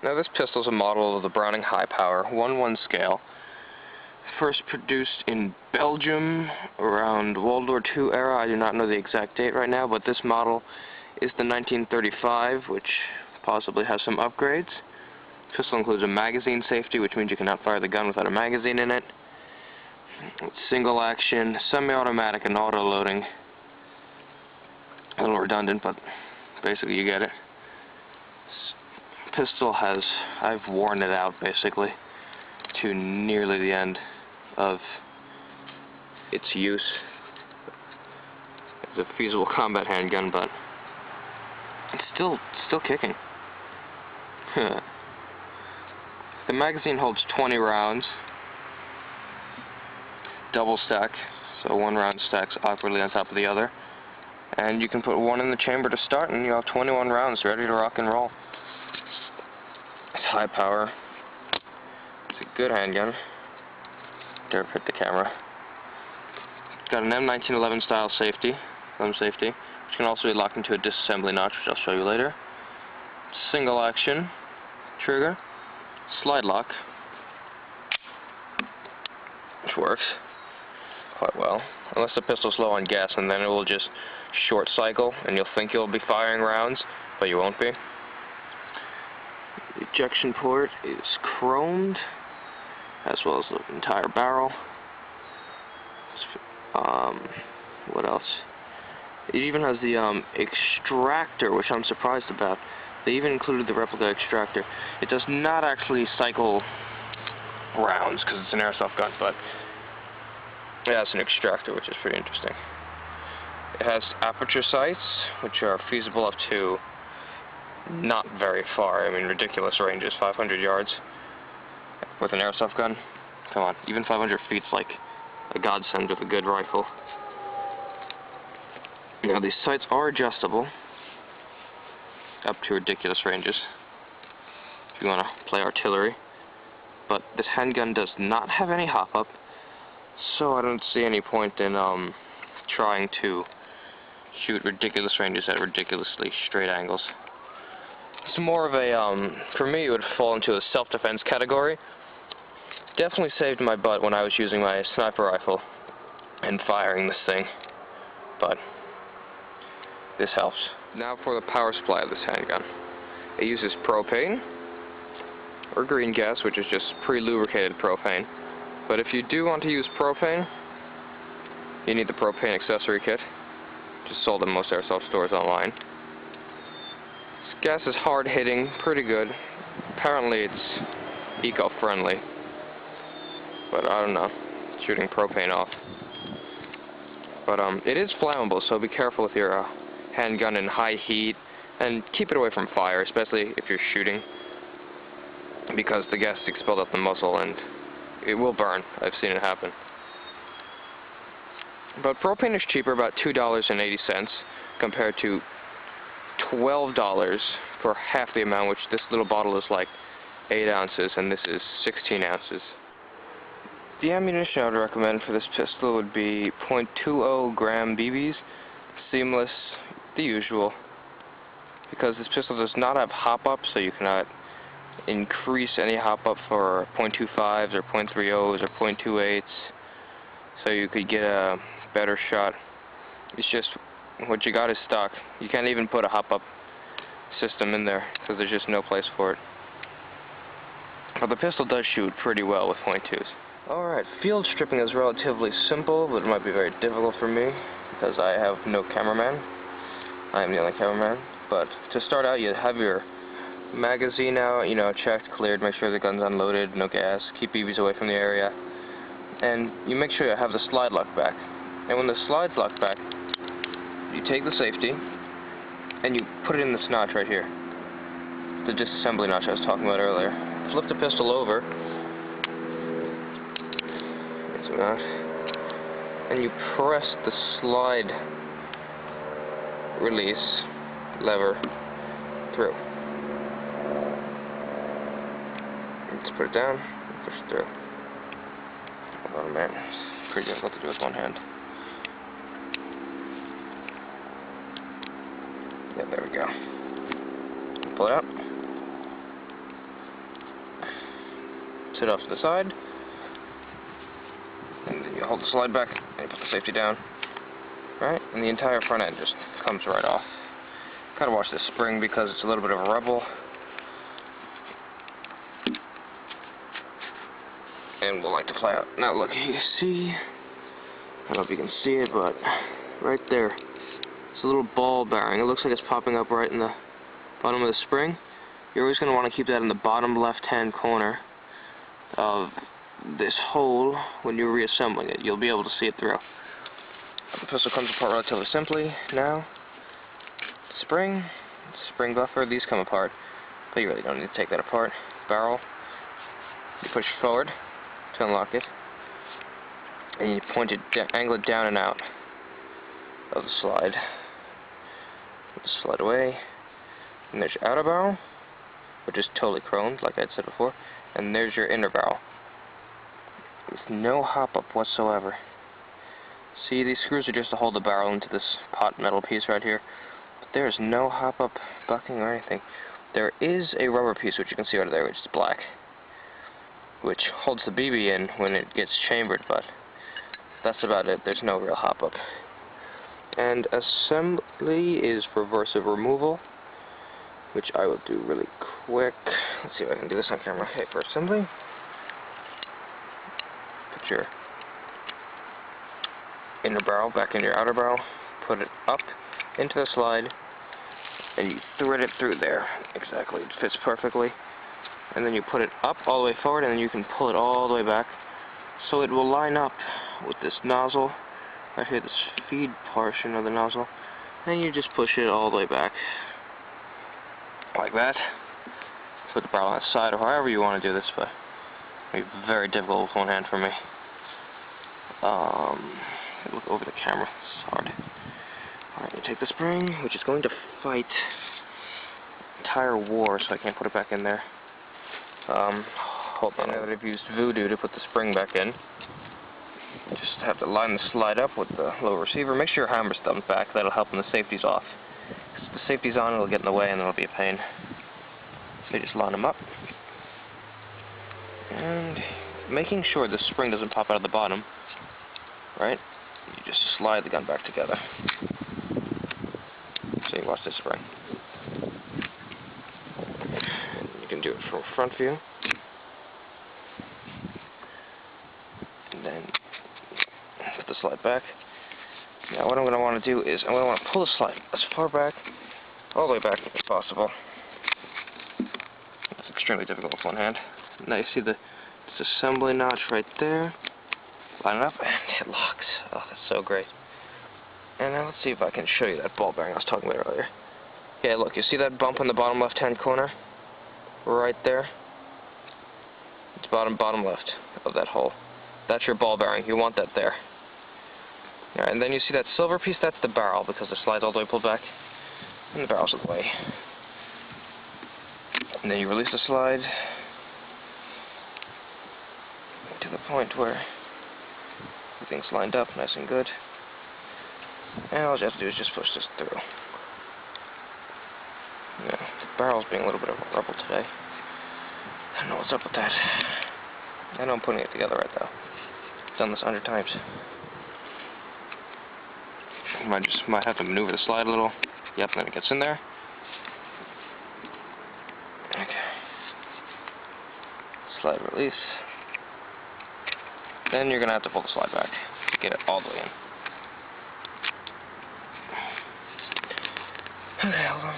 Now this pistol is a model of the Browning High Power 1:1 scale. First produced in Belgium around World War II era. I do not know the exact date right now, but this model is the 1935, which possibly has some upgrades. Pistol includes a magazine safety, which means you cannot fire the gun without a magazine in it. Single action, semi-automatic, and auto-loading. A little redundant, but basically you get it. Pistol has, I've worn it out basically to nearly the end of its use. It's a feasible combat handgun, but it's still kicking. The magazine holds 20 rounds, double stack, so one round stacks awkwardly on top of the other, and you can put one in the chamber to start and you have 21 rounds ready to rock and roll. It's high power. It's a good handgun. Dare hit the camera. It's got an M1911 style safety, thumb safety, which can also be locked into a disassembly notch, which I'll show you later. Single action trigger, slide lock, which works quite well, unless the pistol's low on gas, and then it will just short cycle and you'll think you'll be firing rounds, but you won't be. The ejection port is chromed, as well as the entire barrel. What else? It even has the extractor, which I'm surprised about. They even included the replica extractor. It does not actually cycle rounds because it's an airsoft gun, but it has an extractor, which is pretty interesting. It has aperture sights, which are feasible up to not very far. I mean, ridiculous ranges, 500 yards with an airsoft gun. Come on, even 500 feet's like a godsend with a good rifle. Now, these sights are adjustable up to ridiculous ranges if you want to play artillery, but this handgun does not have any hop-up, so I don't see any point in trying to shoot ridiculous ranges at ridiculously straight angles. It's more of a, for me it would fall into a self-defense category. Definitely saved my butt when I was using my sniper rifle and firing this thing, but this helps. Now for the power supply of this handgun. It uses propane, or green gas, which is just pre-lubricated propane. But if you do want to use propane, you need the propane accessory kit, which is sold in most airsoft stores online. This gas is hard-hitting, pretty good. Apparently it's eco-friendly, but I don't know, shooting propane off. But it is flammable, so be careful with your handgun in high heat, and keep it away from fire, especially if you're shooting, because the gas is expelled up the muzzle and it will burn. I've seen it happen. But propane is cheaper, about $2.80, compared to $12 for half the amount, which this little bottle is like 8 ounces, and this is 16 ounces. The ammunition I would recommend for this pistol would be .20 gram BBs, seamless, the usual, because this pistol does not have hop-up, so you cannot increase any hop-up for .25s or .30s or .28s, so you could get a better shot. It's just what you got is stock. You can't even put a hop-up system in there because there's just no place for it. But the pistol does shoot pretty well with .2s. Alright, field stripping is relatively simple, but it might be very difficult for me because I have no cameraman. I am the only cameraman. But to start out, you have your magazine out, checked, cleared, make sure the gun's unloaded, no gas, keep BBs away from the area. And you make sure you have the slide lock back. And when the slide's locked back, you take the safety and you put it in this notch right here. The disassembly notch I was talking about earlier. Flip the pistol over. It's a notch. And you press the slide release lever through. Let's put it down and push it through. Oh man, it's pretty difficult to do with one hand. Yeah, there we go. Pull it out. sit off to the side, and then you hold the slide back, and you put the safety down, right, and the entire front end just comes right off. Gotta watch this spring because it's a little bit of a rebel. And we'll like to play out. Now look, you can see, I don't know if you can see it, but right there, it's a little ball bearing. It looks like it's popping up right in the bottom of the spring. You're always going to want to keep that in the bottom left-hand corner of this hole when you're reassembling it. You'll be able to see it through. The pistol comes apart relatively simply now. Spring buffer, these come apart, but you really don't need to take that apart. Barrel, you push forward to unlock it, and you point it, angle it down and out of the slide. Put the slide away, and there's your outer barrel, which is totally chromed, like I had said before, and there's your inner barrel. With no hop-up whatsoever. See, these screws are just to hold the barrel into this pot metal piece right here. But there is no hop-up, bucking, or anything. There is a rubber piece, which you can see right there, which is black, which holds the BB in when it gets chambered, but that's about it. There's no real hop-up. And assembly is reversive removal, which I will do really quick. Let's see if I can do this on camera. Okay, for assembly, put your inner barrel back in your outer barrel, put it up into the slide, and you thread it through there. Exactly, it fits perfectly. And then you put it up all the way forward, and then you can pull it all the way back, so it will line up with this nozzle right here, this feed portion of the nozzle, and you just push it all the way back like that. Put the barrel on the side, or however you want to do this, but it'll be very difficult with one hand for me. Look over the camera, it's hard. Alright, you take the spring, which is going to fight entire war, so I can't put it back in there. Hold on, now that I've used Voodoo to put the spring back in, just have to line the slide up with the little receiver. Make sure your hammer's thumbed back, that'll help when the safety's off. If the safety's on, it'll get in the way and it'll be a pain. So you just line them up. And making sure the spring doesn't pop out of the bottom, right? You just slide the gun back together. So you watch this spring. You can do it from front view. And then put the slide back. Now what I'm going to want to do is I'm going to want to pull the slide as far back, all the way back as possible. It's extremely difficult with one hand. Now you see the disassembly notch right there. Line it up and it locks. Oh, that's so great. And now let's see if I can show you that ball bearing I was talking about earlier. Yeah, look, you see that bump in the bottom left-hand corner? Right there? It's bottom left of that hole. That's your ball bearing. You want that there. Alright, and then you see that silver piece? That's the barrel, because the slide's all the way pulled back. And the barrel's in the way. And then you release the slide to the point where everything's lined up nice and good. And all you have to do is just push this through. Yeah, the barrel's being a little bit of a rebel today. I don't know what's up with that. I know I'm putting it together right though. I've done this 100 times. Might have to maneuver the slide a little. Yep, then it gets in there. Okay. Slide release. Then you're gonna have to pull the slide back to get it all the way in. Okay, hold on.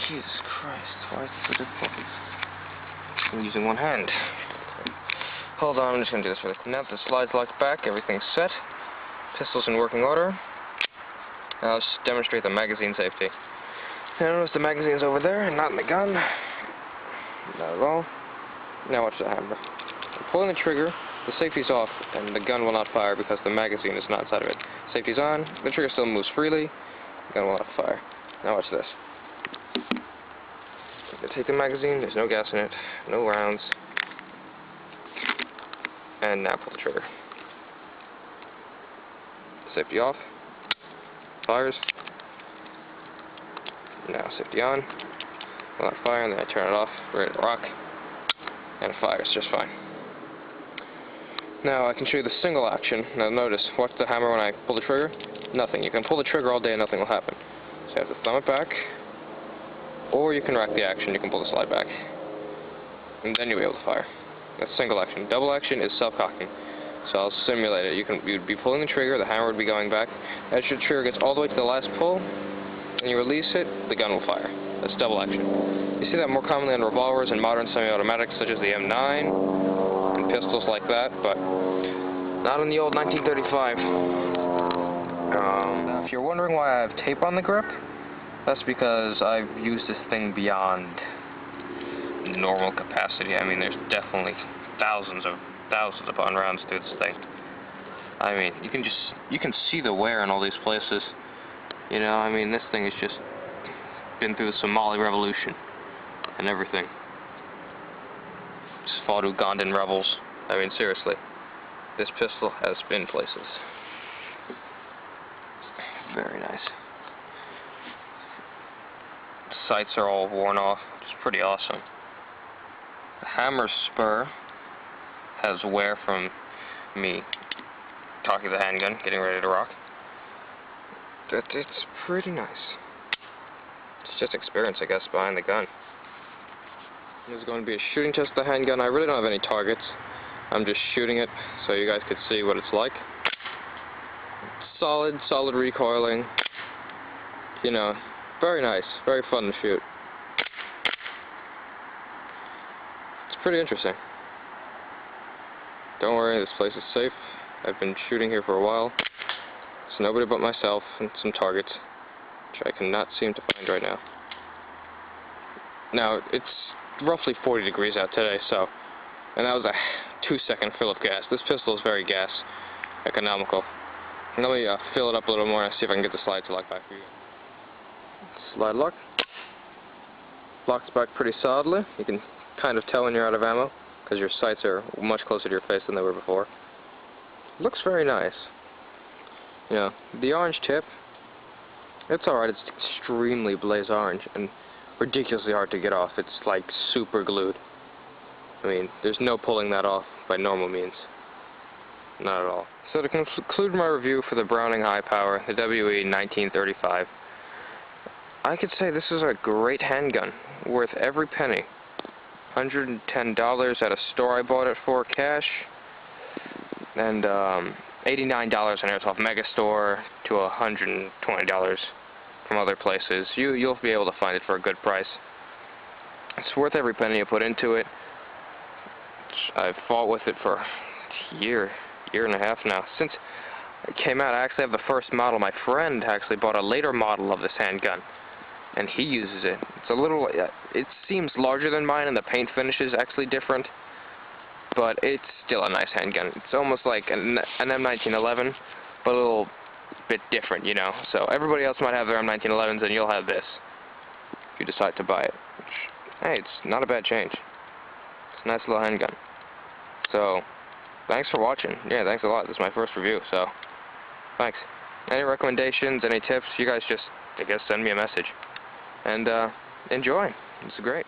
Jesus Christ, why is this so difficult? I'm using one hand. Hold on, I'm just gonna do this really quick. Now that the slide's locked back, everything's set. Pistol's in working order. Now let's demonstrate the magazine safety. Now notice the magazine's over there and not in the gun. Not at all. Now watch the hammer. I'm pulling the trigger, the safety's off, and the gun will not fire because the magazine is not inside of it. Safety's on, the trigger still moves freely, the gun will not fire. Now watch this. I'm going to take the magazine, there's no gas in it, no rounds, and now pull the trigger. Safety off, fires, now safety on, will not fire, and then I turn it off, ready to rock. and it fires just fine. Now I can show you the single action. Now notice, watch the hammer when I pull the trigger. Nothing. You can pull the trigger all day and nothing will happen. So you have to thumb it back, or you can rack the action, you can pull the slide back. And then you'll be able to fire. That's single action. Double action is self-cocking. So I'll simulate it. You'd be pulling the trigger, the hammer would be going back. As your trigger gets all the way to the last pull, and you release it, the gun will fire. That's double action. You see that more commonly on revolvers and modern semi-automatics such as the M9 and pistols like that, but not in the old 1935. Now if you're wondering why I have tape on the grip, that's because I've used this thing beyond normal capacity. I mean, there's definitely thousands upon rounds through this thing. I mean, you can see the wear in all these places. You know, I mean, this thing has just been through the Somali Revolution and everything. Just fought Ugandan rebels. I mean, seriously, this pistol has been places. Very nice. The sights are all worn off, which is pretty awesome. The hammer spur has wear from me cocking the handgun, getting ready to rock. It's pretty nice. It's just experience, I guess, behind the gun. This is going to be a shooting test of the handgun. I really don't have any targets. I'm just shooting it so you guys could see what it's like. Solid recoiling. You know, very nice, very fun to shoot. It's pretty interesting. Don't worry, this place is safe. I've been shooting here for a while. It's nobody but myself and some targets, which I cannot seem to find right now. Now, it's roughly 40 degrees out today, so, and that was a 2-second fill of gas. This pistol is very gas economical. Let me fill it up a little more and see if I can get the slide to lock back for you. Slide lock. Locks back pretty solidly. You can kind of tell when you're out of ammo, because your sights are much closer to your face than they were before. Looks very nice. You know, the orange tip, it's alright. It's extremely blaze orange and ridiculously hard to get off. It's like super glued. I mean, there's no pulling that off by normal means. Not at all. So to conclude my review for the Browning High Power, the WE 1935, I could say this is a great handgun, worth every penny. $110 at a store I bought it for cash, and $89 in Airsoft Megastore to $120 from other places. You'll be able to find it for a good price. It's worth every penny you put into it. I've fought with it for a year and a half now. Since it came out, I actually have the first model. My friend actually bought a later model of this handgun, and he uses it. It's a little, it seems larger than mine, and the paint finish is actually different, but it's still a nice handgun. It's almost like an M1911, but a little bit different, you know. So everybody else might have their M1911s, and you'll have this if you decide to buy it. Which, hey, it's not a bad change. It's a nice little handgun. So, thanks for watching. Yeah, thanks a lot. This is my first review, so thanks. Any recommendations, any tips, you guys just, I guess, send me a message. And enjoy. It's great.